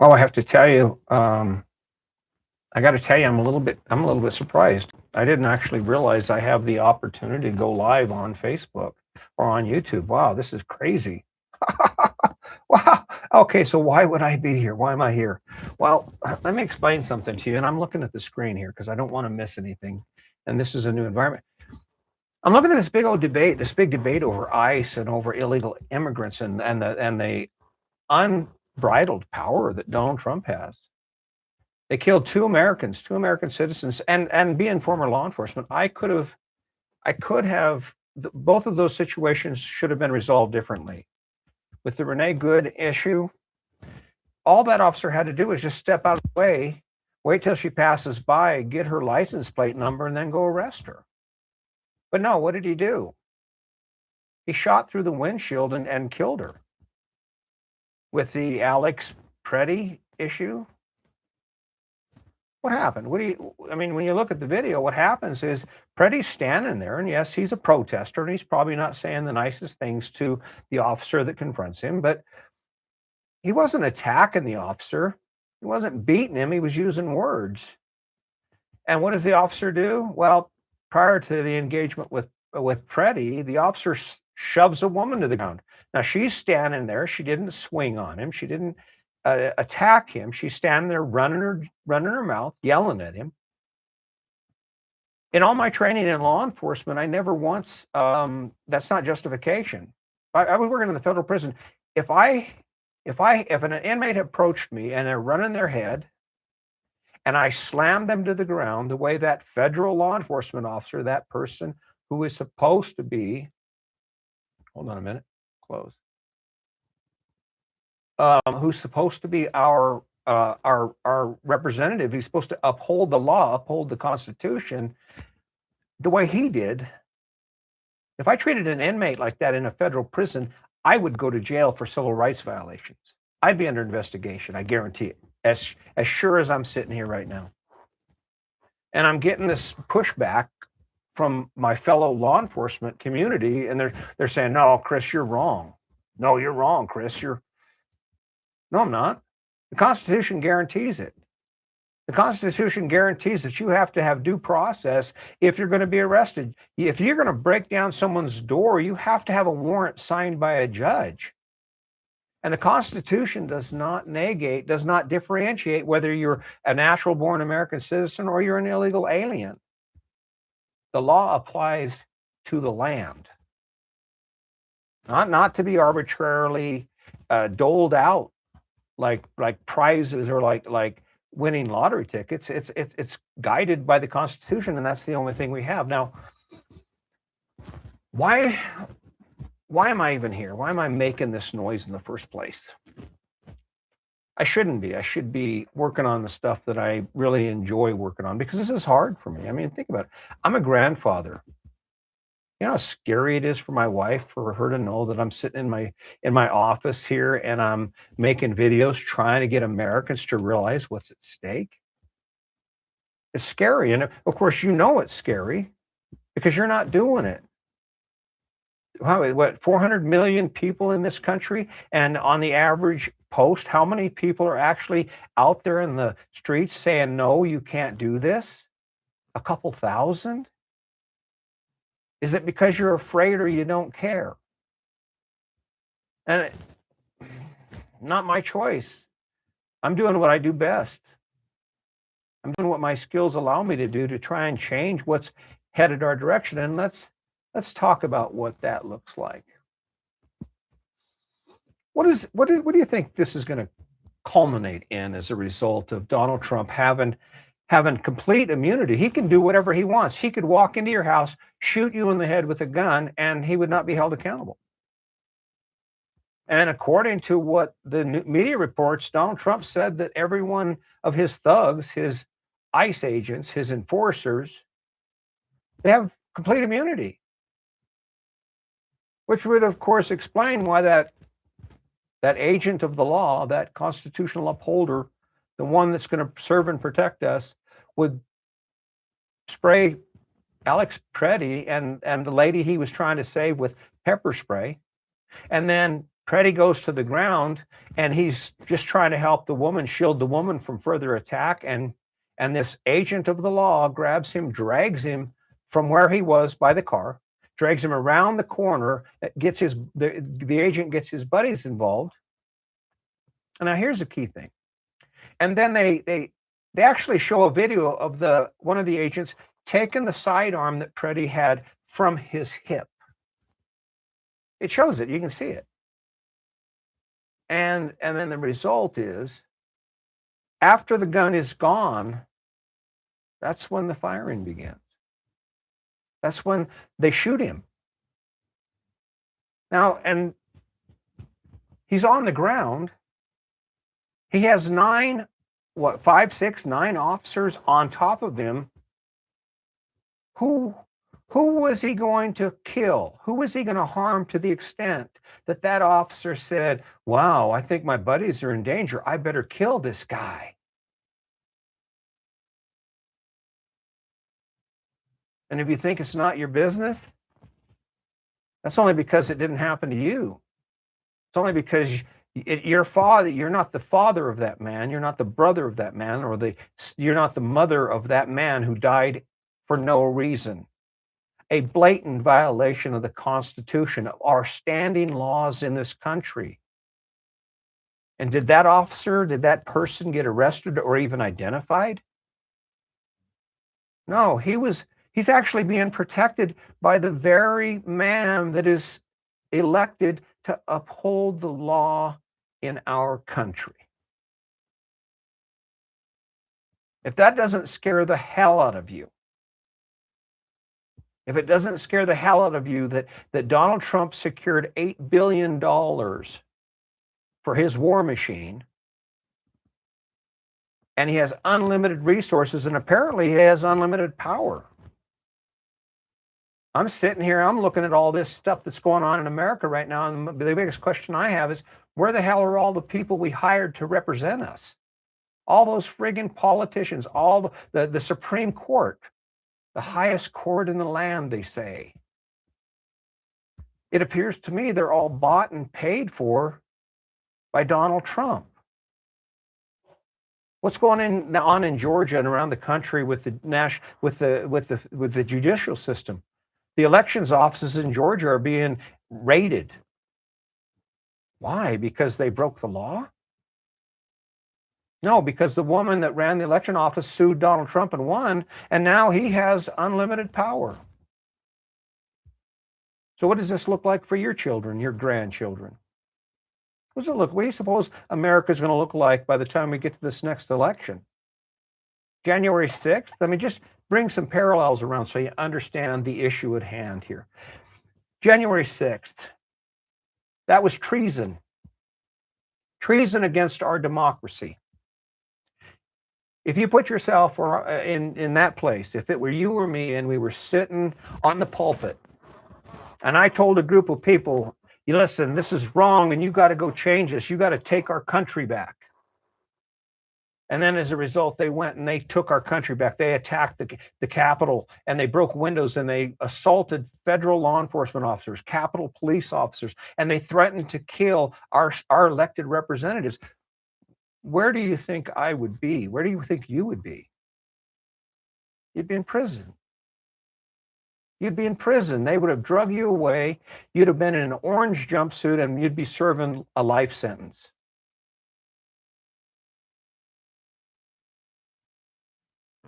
Well, I have to tell you, I got to tell you, I'm a little bit surprised. I didn't actually realize I have the opportunity to go live on Facebook or on YouTube. Wow, this is crazy. Wow. Okay, so why would I be here? Why am I here? Well, let me explain something to you. And I'm looking at the screen here because I don't want to miss anything. And this is a new environment. I'm looking at this big old debate, this big debate over ICE and over illegal immigrants and the unbridled power that Donald Trump has. They killed two American citizens, and being former law enforcement, I could have both of those situations should have been resolved differently. With the Renee Good issue, all that officer had to do was just step out of the way, wait till she passes by, get her license plate number, and then go arrest her. But no, what did he do? He shot through the windshield and killed her. With the Alex Preddy issue, what happened? I mean, when you look at the video, what happens is Preddy's standing there, and yes, he's a protester, and he's probably not saying the nicest things to the officer that confronts him, but he wasn't attacking the officer. He wasn't beating him. He was using words. And what does the officer do? Well, prior to the engagement with Preddy, the officer shoves a woman to the ground. Now she's standing there. She didn't swing on him. She didn't attack him. She's standing there running her mouth, yelling at him. In all my training in law enforcement, I never once, that's not justification. I was working in the federal prison. If an inmate approached me and they're running their head and I slammed them to the ground the way that federal law enforcement officer, that person who is supposed to be, hold on a minute, close. Who's supposed to be our representative. He's supposed to uphold the law, uphold the Constitution. The way he did, if I treated an inmate like that in a federal prison, I would go to jail for civil rights violations. I'd be under investigation. I guarantee it. As sure as I'm sitting here right now. And I'm getting this pushback from my fellow law enforcement community, and they're saying, "No, Chris, you're wrong. No, you're wrong, Chris. No, I'm not. The Constitution guarantees it. The Constitution guarantees that you have to have due process if you're going to be arrested. If you're going to break down someone's door, you have to have a warrant signed by a judge. And the Constitution does not negate, does not differentiate whether you're a natural born American citizen or you're an illegal alien. The law applies to the land, not to be arbitrarily doled out like prizes or like winning lottery tickets. It's guided by the Constitution, and that's the only thing we have. Now, why am I even here? Why am I making this noise in the first place? I shouldn't be. I should be working on the stuff that I really enjoy working on, because this is hard for me. I mean, think about it. I'm a grandfather. You know how scary it is for my wife, for her to know that I'm sitting in my office here and I'm making videos trying to get Americans to realize what's at stake? It's scary. And of course, you know it's scary because you're not doing it. What, 400 million people in this country? And on the average post, how many people are actually out there in the streets saying, no, you can't do this? A couple thousand? Is it because you're afraid or you don't care? And not my choice. I'm doing what I do best. I'm doing what my skills allow me to do to try and change what's headed our direction. And let's talk about what that looks like. What do you think this is going to culminate in as a result of Donald Trump having complete immunity? He can do whatever he wants. He could walk into your house, shoot you in the head with a gun, and he would not be held accountable. And according to what the media reports, Donald Trump said that every one of his thugs, his ICE agents, his enforcers, they have complete immunity. Which would, of course, explain why that agent of the law, that constitutional upholder, the one that's going to serve and protect us, would spray Alex Preddy and the lady he was trying to save with pepper spray. And then Preddy goes to the ground, and he's just trying to help the woman, shield the woman from further attack. And this agent of the law grabs him, drags him from where he was by the car, drags him around the corner, gets the agent gets his buddies involved. And now here's the key thing. And then they actually show a video of one of the agents taking the sidearm that Preddy had from his hip. It shows it. You can see it. And then the result is, after the gun is gone, that's when the firing begins. That's when they shoot him. Now, and he's on the ground. He has 9 officers on top of him. Who was he going to kill? Who was he going to harm to the extent that officer said, wow, I think my buddies are in danger. I better kill this guy. And if you think it's not your business, that's only because it didn't happen to you. It's only because you're not the father of that man. You're not the brother of that man, or you're not the mother of that man who died for no reason. A blatant violation of the Constitution, of our standing laws in this country. And did that person get arrested or even identified? No, he's actually being protected by the very man that is elected to uphold the law in our country. If that doesn't scare the hell out of you, if it doesn't scare the hell out of you that Donald Trump secured $8 billion for his war machine, and he has unlimited resources, and apparently he has unlimited power. I'm sitting here, I'm looking at all this stuff that's going on in America right now, and the biggest question I have is, where the hell are all the people we hired to represent us? All those friggin' politicians, all the Supreme Court, the highest court in the land, they say. It appears to me they're all bought and paid for by Donald Trump. What's going on in Georgia and around the country with the judicial system? The elections offices in Georgia are being raided. Why? Because they broke the law? No, because the woman that ran the election office sued Donald Trump and won, and now he has unlimited power. So what does this look like for your children, your grandchildren? What do you suppose America is going to look like by the time we get to this next election? January 6th? I mean, just bring some parallels around so you understand the issue at hand here. January 6th, that was treason. Treason against our democracy. If you put yourself in that place, if it were you or me and we were sitting on the pulpit, and I told a group of people, you listen, this is wrong and you got to go change this. You got to take our country back. And then as a result, they went and they took our country back. They attacked the Capitol, and they broke windows, and they assaulted federal law enforcement officers, Capitol police officers, and they threatened to kill our elected representatives. Where do you think I would be? Where do you think you would be? You'd be in prison. You'd be in prison. They would have drug you away. You'd have been in an orange jumpsuit, and you'd be serving a life sentence.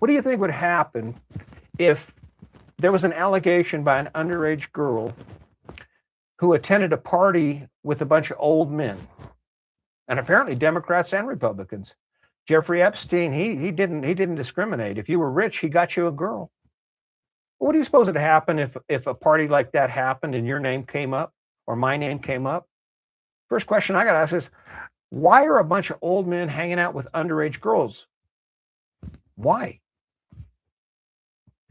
What do you think would happen if there was an allegation by an underage girl who attended a party with a bunch of old men, and apparently Democrats and Republicans? Jeffrey Epstein, he didn't discriminate. If you were rich, he got you a girl. What do you suppose would happen if a party like that happened and your name came up or my name came up? First question I got to ask is, why are a bunch of old men hanging out with underage girls? Why?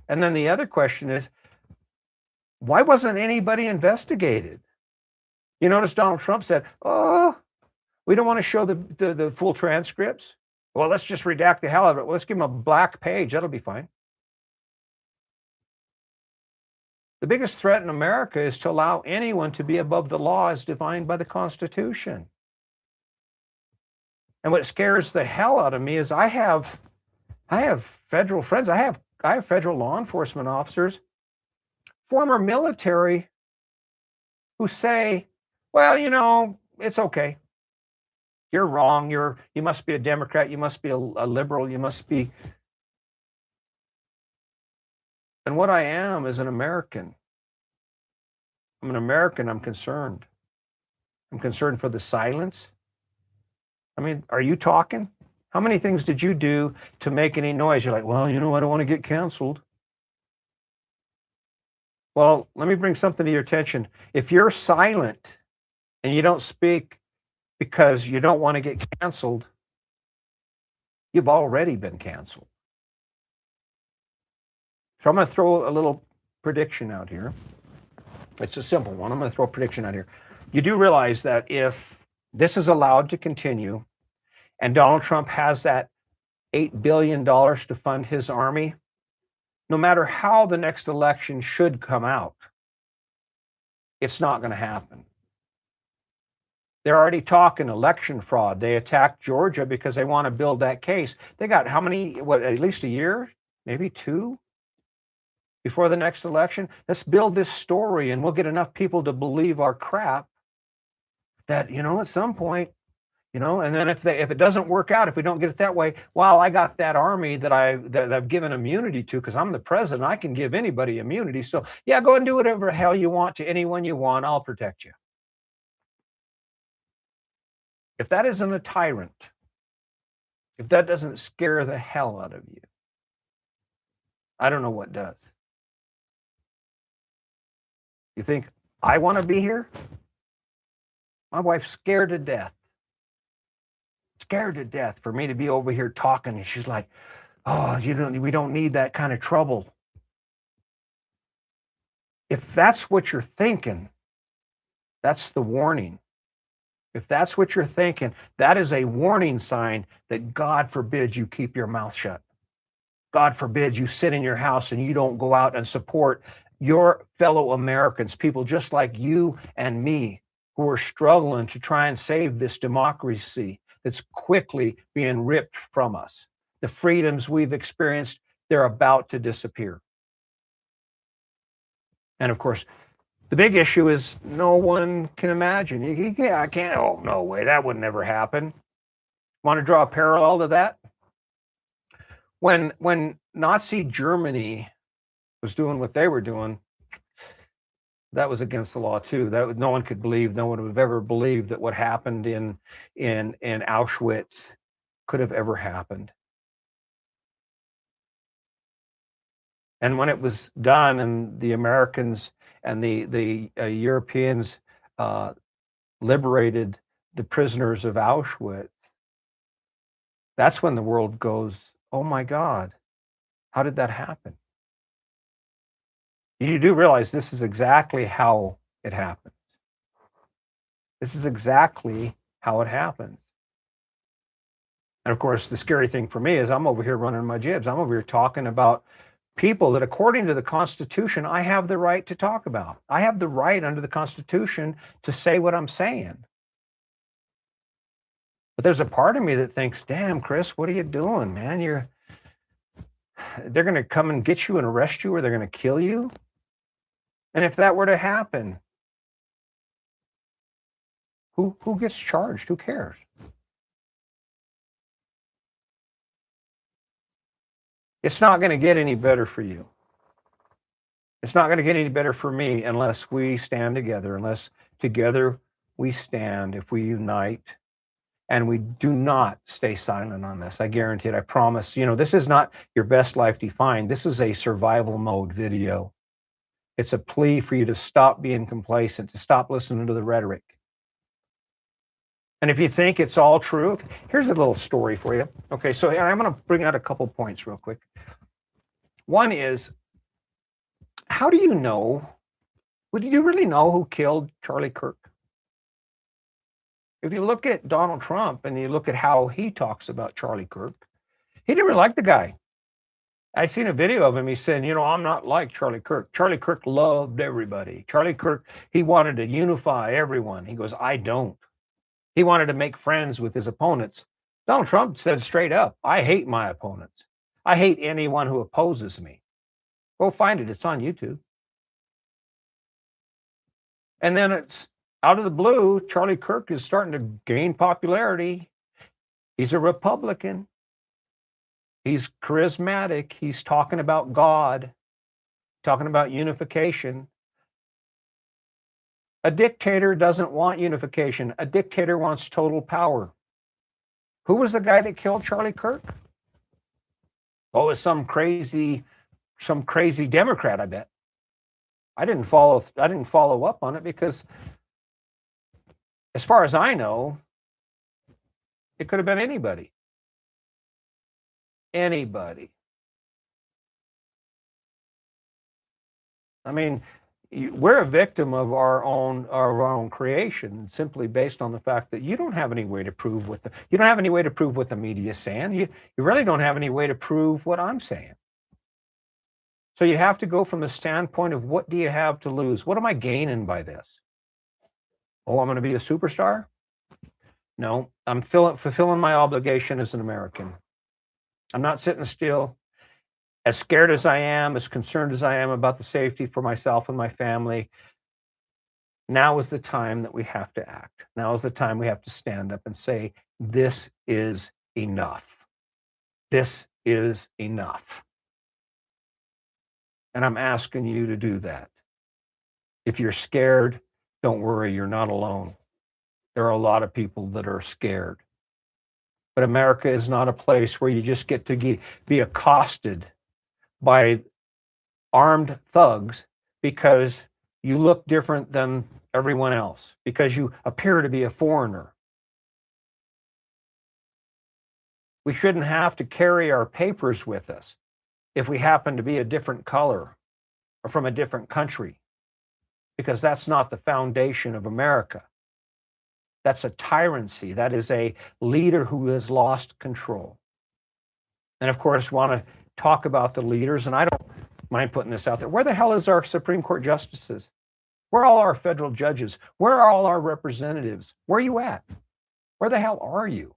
And then the other question is, why wasn't anybody investigated? You notice Donald Trump said, oh, we don't want to show the full transcripts. Well, let's just redact the hell out of it. Well, let's give them a black page. That'll be fine. The biggest threat in America is to allow anyone to be above the law as defined by the Constitution. And what scares the hell out of me is I have federal friends. I have federal law enforcement officers, former military, who say, well, it's okay. You're wrong. You must be a Democrat. You must be a liberal. You must be. And what I am is an American. I'm an American. I'm concerned. I'm concerned for the silence. I mean, are you talking? How many things did you do to make any noise? You're like, well, I don't want to get canceled. Well, let me bring something to your attention. If you're silent and you don't speak because you don't want to get canceled, you've already been canceled. So I'm going to throw a little prediction out here. It's a simple one. I'm going to throw a prediction out here. You do realize that if this is allowed to continue and Donald Trump has that $8 billion to fund his army, no matter how the next election should come out, it's not going to happen. They're already talking election fraud. They attacked Georgia because they want to build that case. They got how many, at least a year, maybe 2 before the next election? Let's build this story and we'll get enough people to believe our crap that, at some point, and then if it doesn't work out, if we don't get it that way, well, I got that army that I've given immunity to because I'm the president. I can give anybody immunity. So yeah, go and do whatever the hell you want to anyone you want. I'll protect you. If that isn't a tyrant, if that doesn't scare the hell out of you, I don't know what does. You think I want to be here? My wife's scared to death. Scared to death for me to be over here talking. And she's like, oh, we don't need that kind of trouble. If that's what you're thinking, that's the warning. If that's what you're thinking, that is a warning sign that God forbid you keep your mouth shut. God forbid you sit in your house and you don't go out and support your fellow Americans, people just like you and me, who are struggling to try and save this democracy that's quickly being ripped from us. The freedoms we've experienced, they're about to disappear. And of course, the big issue is no one can imagine. I can't. Oh, no way. That would never happen. Want to draw a parallel to that? When Nazi Germany was doing what they were doing, that was against the law too. That no one could believe. No one would have ever believed that what happened in Auschwitz could have ever happened. And when it was done, and the Americans and the Europeans liberated the prisoners of Auschwitz, that's when the world goes, oh my God, how did that happen? You do realize this is exactly how it happens. This is exactly how it happens. And of course, the scary thing for me is I'm over here running my jibs. I'm over here talking about people that, according to the Constitution, I have the right to talk about. I have the right under the Constitution to say what I'm saying. But there's a part of me that thinks, damn, Chris, what are you doing, man? They're going to come and get you and arrest you, or they're going to kill you. And if that were to happen, who gets charged? Who cares? It's not going to get any better for you. It's not going to get any better for me unless we stand together, unless together we stand, if we unite, and we do not stay silent on this. I guarantee it. I promise. This is not your best life defined. This is a survival mode video. It's a plea for you to stop being complacent, to stop listening to the rhetoric. And if you think it's all true, here's a little story for you. Okay, so I'm going to bring out a couple points real quick. One is, how do you know? Would you really know who killed Charlie Kirk? If you look at Donald Trump and you look at how he talks about Charlie Kirk, he didn't really like the guy. I seen a video of him. He's saying, I'm not like Charlie Kirk. Charlie Kirk loved everybody. Charlie Kirk, he wanted to unify everyone. He goes, I don't. He wanted to make friends with his opponents. Donald Trump said straight up, I hate my opponents. I hate anyone who opposes me. Go find it. It's on YouTube. And then it's out of the blue, Charlie Kirk is starting to gain popularity. He's a Republican. He's charismatic. He's talking about God, talking about unification. A dictator doesn't want unification. A dictator wants total power. Who was the guy that killed Charlie Kirk? Oh, it was some crazy Democrat, I bet. I didn't follow up on it because, as far as I know, it could have been anybody. Anybody. I mean, we're a victim of our own creation, simply based on the fact that you don't have any way to prove what the media is saying. You really don't have any way to prove what I'm saying. So you have to go from the standpoint of, what do you have to lose? What am I gaining by this? Oh, I'm going to be a superstar? No, I'm fulfilling my obligation as an American. I'm not sitting still. As scared as I am, as concerned as I am about the safety for myself and my family, now is the time that we have to act. Now is the time we have to stand up and say, this is enough. This is enough. And I'm asking you to do that. If you're scared, don't worry, you're not alone. There are a lot of people that are scared. But America is not a place where you just get to be accosted by armed thugs because you look different than everyone else, because you appear to be a foreigner. We shouldn't have to carry our papers with us if we happen to be a different color or from a different country, because that's not the foundation of America. That's a tyranny. That is a leader who has lost control. And of course, want to talk about the leaders, and I don't mind putting this out there. Where the hell is our Supreme Court justices? Where are all our federal judges? Where are all our representatives? Where are you at? Where the hell are you?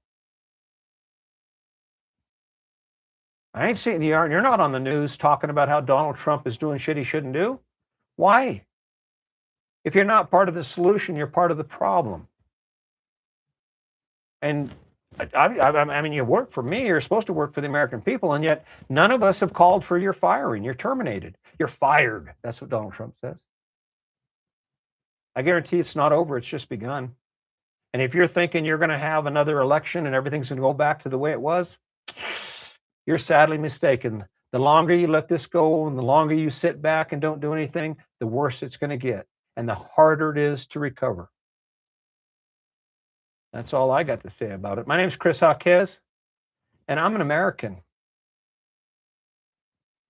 I ain't seeing you. You're not on the news talking about how Donald Trump is doing shit he shouldn't do. Why? If you're not part of the solution, you're part of the problem. And I mean, you work for me, you're supposed to work for the American people, and yet none of us have called for your firing. You're terminated. You're fired. That's what Donald Trump says. I guarantee it's not over. It's just begun. And if you're thinking you're going to have another election and everything's going to go back to the way it was, you're sadly mistaken. The longer you let this go and the longer you sit back and don't do anything, the worse it's going to get and the harder it is to recover. That's all I got to say about it. My name's Chris Jaquez, and I'm an American.